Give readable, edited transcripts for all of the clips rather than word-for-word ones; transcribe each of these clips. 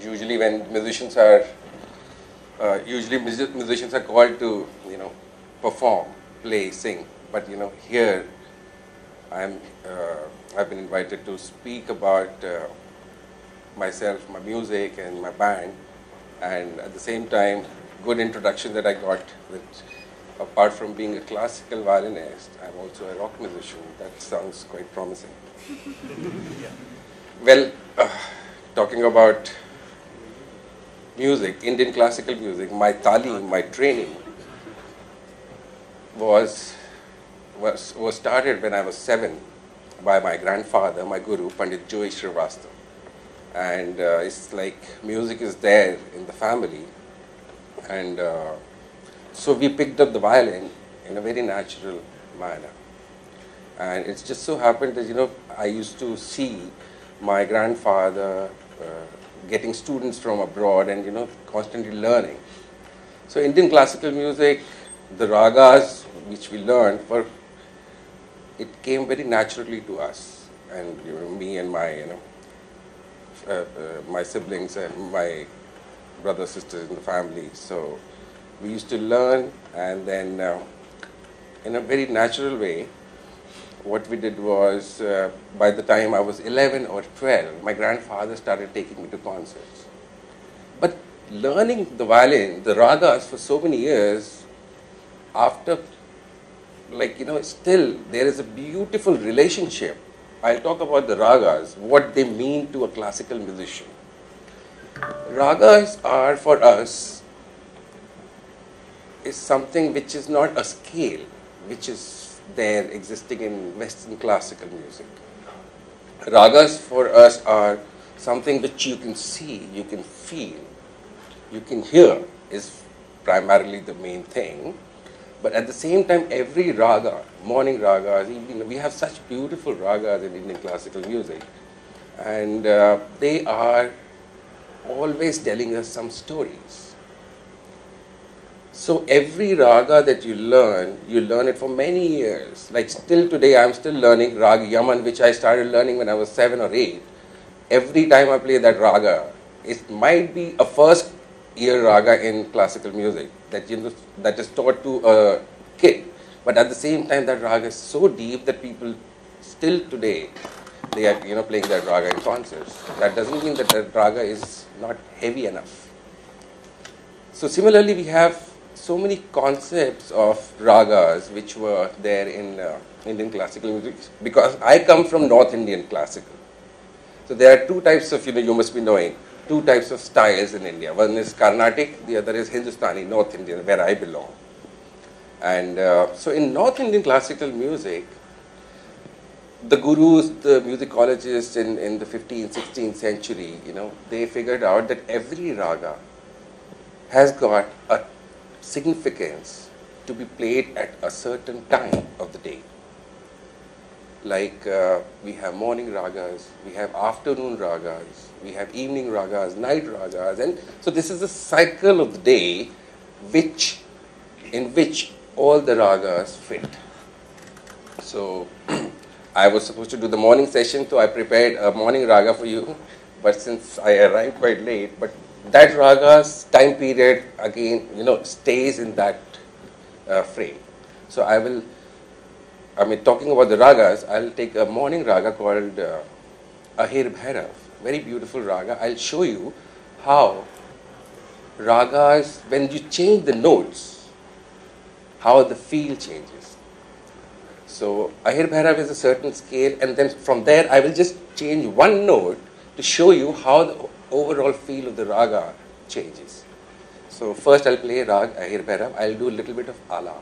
usually when musicians are, musicians are called to, perform, play, sing. But, here I've been invited to speak about myself, my music, and my band. And at the same time, good introduction that I got that apart from being a classical violinist, I'm also a rock musician. That sounds quite promising. Yeah. Well, talking about music, Indian classical music, my talim, my training was started when I was 7 by my grandfather, my guru, Pandit Sharat Srivastava. And it's like music is there in the family. And so we picked up the violin in a very natural manner. And it's just so happened that, I used to see my grandfather getting students from abroad and, constantly learning. So Indian classical music, the ragas which we learned, it came very naturally to us. And, me and my, my siblings and my brothers, sisters in the family. So we used to learn, and then in a very natural way, what we did was, by the time I was 11 or 12, my grandfather started taking me to concerts. But learning the violin, the ragas for so many years, after, still there is a beautiful relationship. I'll talk about the ragas, what they mean to a classical musician. Ragas are for us is something which is not a scale, which is there existing in Western classical music. Ragas for us are something which you can see, you can feel, you can hear is primarily the main thing. But at the same time, every raga, morning ragas, we have such beautiful ragas in Indian classical music. And they are always telling us some stories. So every raga that you learn it for many years. Like still today, I'm still learning Raga Yaman, which I started learning when I was 7 or 8. Every time I play that raga, it might be a first year raga in classical music that is taught to a kid. But at the same time, that raga is so deep that people still today, they are playing that raga in concerts. That doesn't mean that that raga is not heavy enough. So similarly, we have so many concepts of ragas which were there in Indian classical music, because I come from North Indian classical. So there are two types of, you must be knowing, two types of styles in India. One is Carnatic, the other is Hindustani, North Indian, where I belong. And so in North Indian classical music, the gurus, the musicologists in the 15th, 16th century, they figured out that every raga has got a significance to be played at a certain time of the day. Like we have morning ragas, we have afternoon ragas, we have evening ragas, night ragas, and so this is a cycle of the day in which all the ragas fit. So I was supposed to do the morning session, so I prepared a morning raga for you, but since I arrived quite late, but that raga's time period again, stays in that frame. So talking about the ragas, I'll take a morning raga called Ahir Bhairav, very beautiful raga. I'll show you how ragas, when you change the notes, how the feel changes. So Ahir Bhairav is a certain scale, and then from there I will just change one note to show you how the overall feel of the raga changes. So first I'll play Rag Ahir Bhairav. I'll do a little bit of Alap.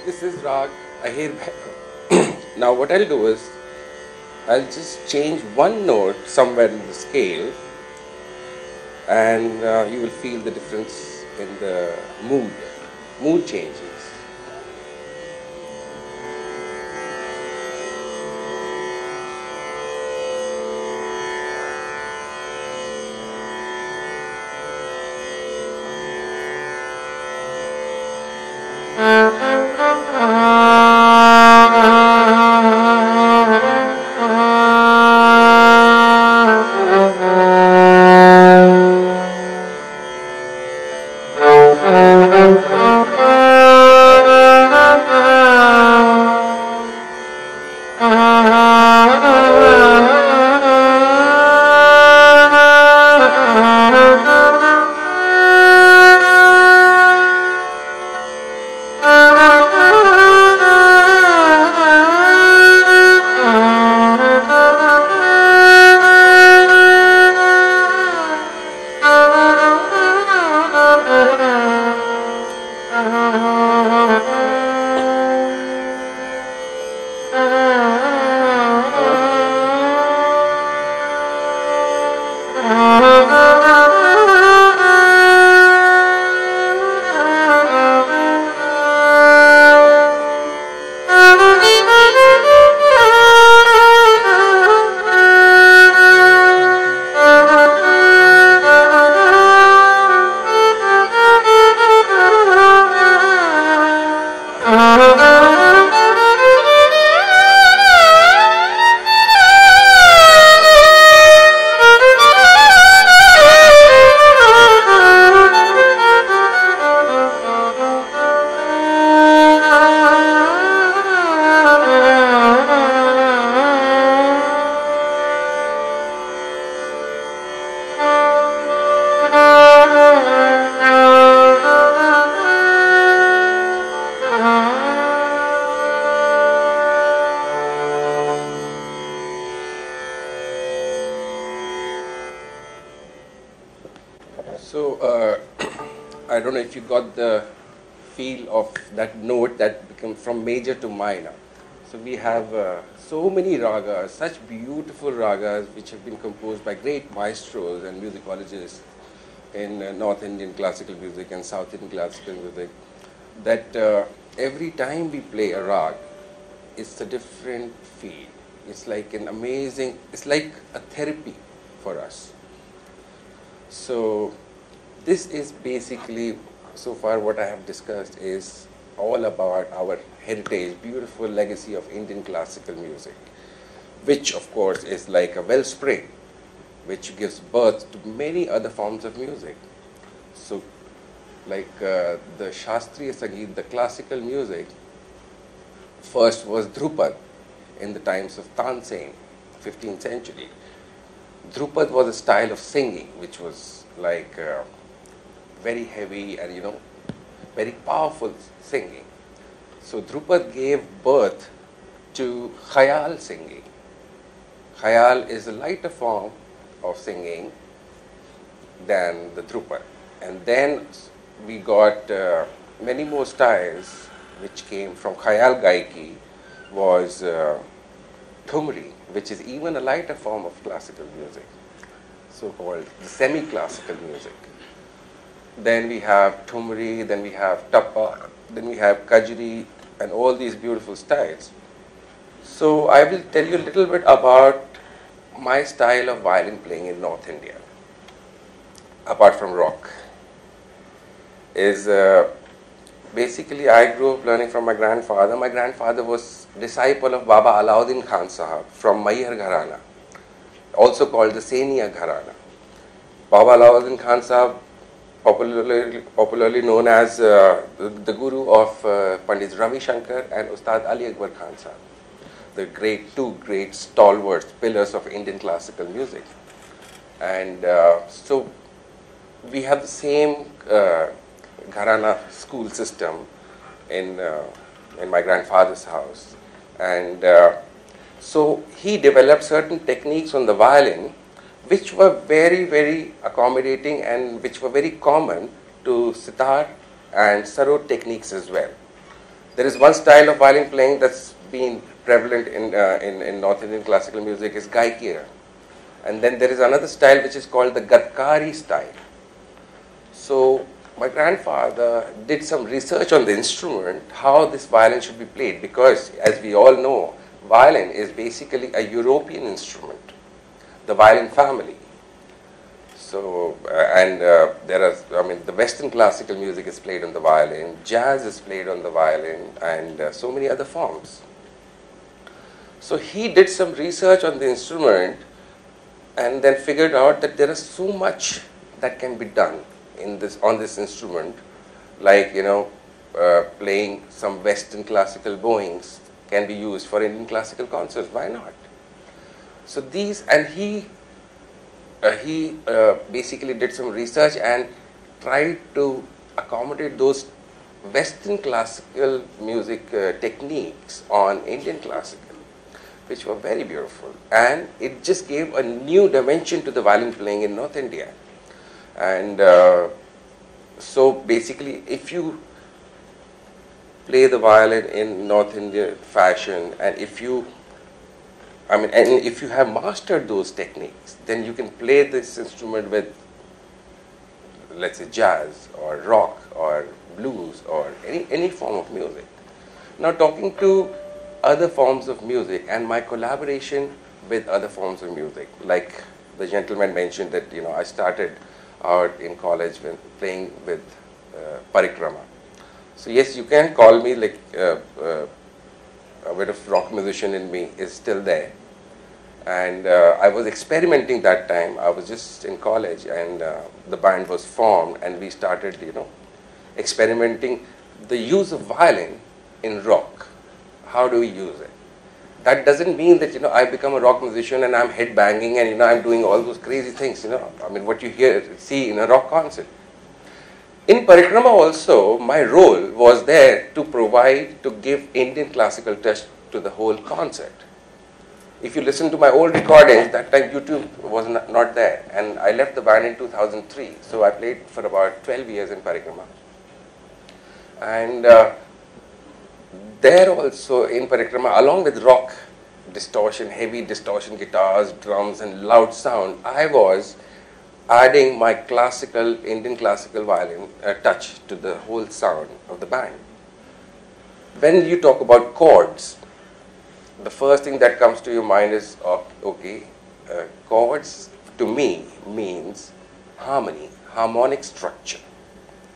This is Rag Ahir Bhairo. Now what I'll do is, I'll just change one note somewhere in the scale, and you will feel the difference in the mood changes. I don't know if you got the feel of that note that becomes from major to minor. So we have so many ragas, such beautiful ragas which have been composed by great maestros and musicologists in North Indian classical music and South Indian classical music, that every time we play a rag, it's a different feel. It's like an amazing, it's like a therapy for us. So this is basically, so far what I have discussed is all about our heritage, beautiful legacy of Indian classical music, which of course is like a wellspring, which gives birth to many other forms of music. So like the Shastriya Sangeet, the classical music, first was Dhrupad in the times of Tansen, 15th century. Dhrupad was a style of singing which was like very heavy and very powerful singing. So Dhrupad gave birth to Khayal singing. Khayal is a lighter form of singing than the Dhrupad. And then we got many more styles which came from Khayal Gaiki, was Thumri, which is even a lighter form of classical music, so-called semi-classical music. Then we have Thumri, then we have Tappa, then we have Kajri, and all these beautiful styles. So I will tell you a little bit about my style of violin playing in North India, apart from rock. Is basically I grew up learning from my grandfather. My grandfather was disciple of Baba Alauddin Khan Sahab from Maihar Gharana, also called the Senia Gharana. Baba Alauddin Khan Sahab, popularly known as the guru of Pandit Ravi Shankar and Ustad Ali Akbar Khan Sahab, the two great stalwarts, pillars of Indian classical music. And so we have the same Gharana school system in my grandfather's house. And so he developed certain techniques on the violin which were very, very accommodating and which were very common to sitar and sarod techniques as well. There is one style of violin playing that's been prevalent in North Indian classical music is Gaikira. And then there is another style which is called the Gatkari style. So my grandfather did some research on the instrument, how this violin should be played, because as we all know, violin is basically a European instrument, the violin family. So, the Western classical music is played on the violin, jazz is played on the violin, and so many other forms. So he did some research on the instrument and then figured out that there is so much that can be done on this instrument, like, playing some Western classical bowings can be used for Indian classical concerts. Why not? So he basically did some research and tried to accommodate those Western classical music techniques on Indian classical, which were very beautiful. And it just gave a new dimension to the violin playing in North India. And so basically, if you play the violin in North Indian fashion, and if you have mastered those techniques, then you can play this instrument with, let's say, jazz or rock or blues or any form of music. Now, talking to other forms of music and my collaboration with other forms of music, like the gentleman mentioned that, I started out in college when playing with Parikrama. So yes, you can call me like a bit of rock musician in me is still there. And I was experimenting that time. I was just in college, and the band was formed, and we started, experimenting the use of violin in rock. How do we use it? That doesn't mean that, I become a rock musician and I'm headbanging and, I'm doing all those crazy things, what you see in a rock concert. In Parikrama also, my role was there to give Indian classical touch to the whole concert. If you listen to my old recordings, that time YouTube was not there, and I left the band in 2003. So I played for about 12 years in Parikrama. And there also in Parikrama, along with rock distortion, heavy distortion guitars, drums and loud sound, I was adding my Indian classical violin touch to the whole sound of the band. When you talk about chords, the first thing that comes to your mind is, chords to me means harmony, harmonic structure.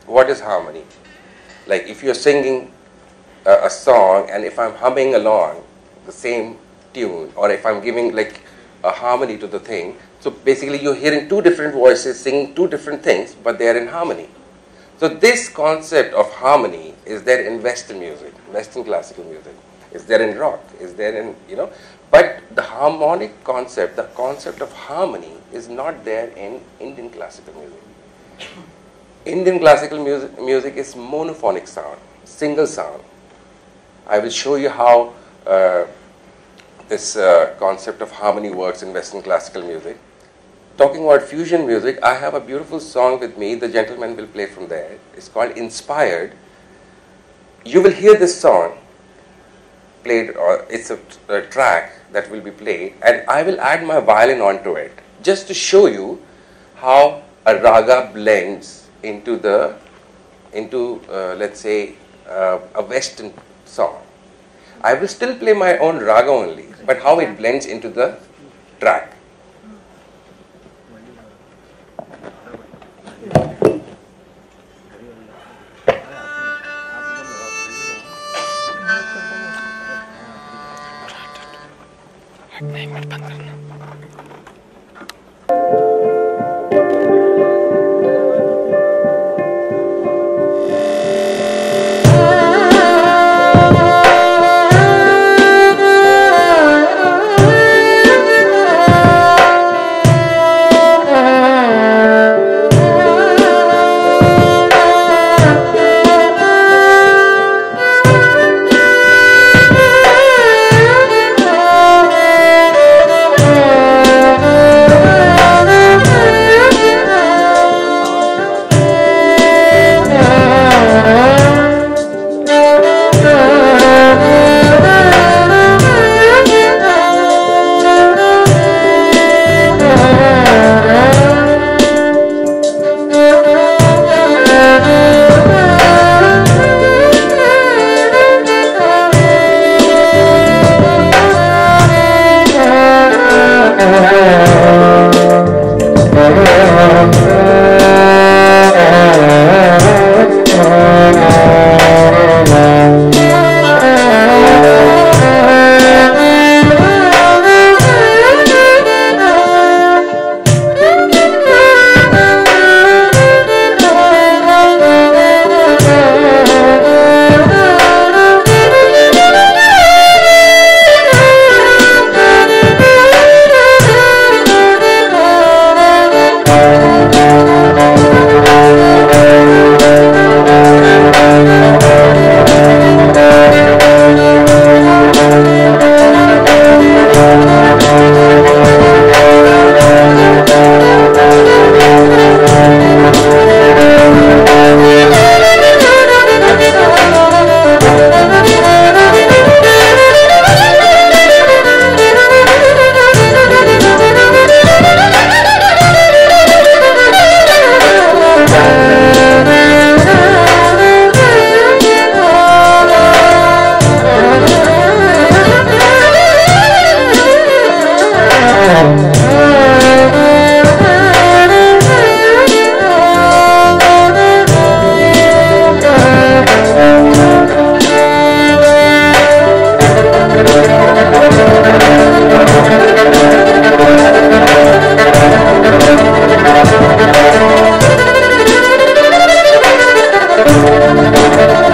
What is harmony? Like if you're singing a song and if I'm humming along the same tune, or if I'm giving like a harmony to the thing, so basically you're hearing two different voices singing two different things, but they are in harmony. So this concept of harmony is there in Western music, Western classical music. Is there in rock, is there in, but the harmonic concept, the concept of harmony is not there in Indian classical music. Indian classical music is monophonic sound, single sound. I will show you how this concept of harmony works in Western classical music. Talking about fusion music, I have a beautiful song with me, the gentleman will play from there. It's called Inspired. You will hear this song played, or it's a track that will be played, and I will add my violin onto it, just to show you how a raga blends into let's say, a Western song. I will still play my own raga only, but how it blends into the track. Thank you.